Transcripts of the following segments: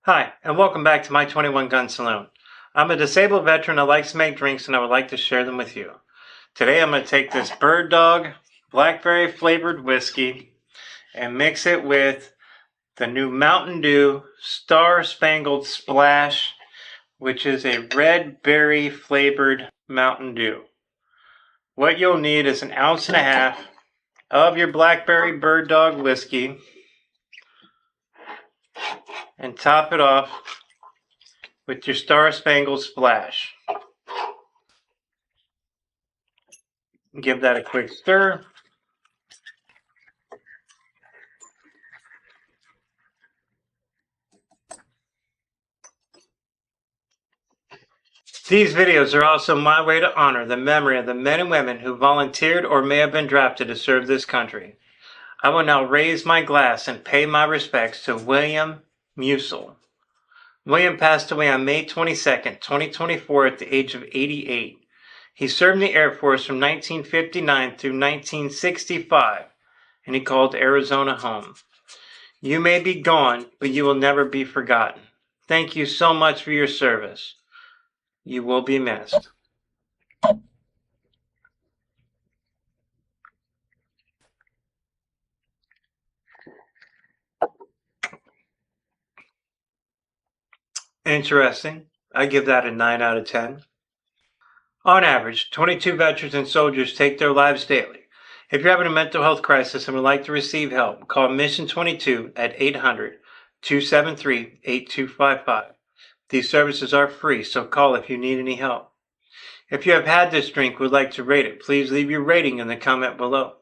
Hi, and welcome back to my 21 Gun Saloon. I'm a disabled veteran that likes to make drinks, and I would like to share them with you. Today I'm going to take this Bird Dog Blackberry flavored whiskey and mix it with the new Mountain Dew Star Spangled Splash, which is a red berry flavored Mountain Dew. What you'll need is 1.5 ounces of your Blackberry Bird Dog whiskey, and top it off with your Star Spangled Splash. Give that a quick stir. These videos are also my way to honor the memory of the men and women who volunteered or may have been drafted to serve this country. I will now raise my glass and pay my respects to William Musil. William passed away on May 22nd, 2024 at the age of 88. He served in the Air Force from 1959 through 1965, and he called Arizona home. You may be gone, but you will never be forgotten. Thank you so much for your service. You will be missed. Interesting. I give that a 9 out of 10. On average, 22 veterans and soldiers take their lives daily. If you're having a mental health crisis and would like to receive help, call Mission 22 at 800-273-8255. These services are free, so call if you need any help. If you have had this drink and would like to rate it, please leave your rating in the comment below.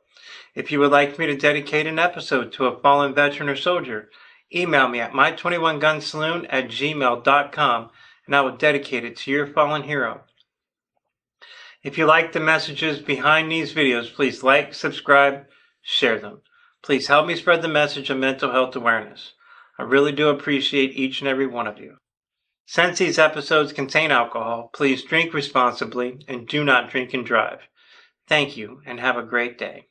If you would like me to dedicate an episode to a fallen veteran or soldier, email me at my21gunsaloon@gmail.com and I will dedicate it to your fallen hero. If you like the messages behind these videos, please like, subscribe, share them. Please help me spread the message of mental health awareness. I really do appreciate each and every one of you. Since these episodes contain alcohol, please drink responsibly and do not drink and drive. Thank you and have a great day.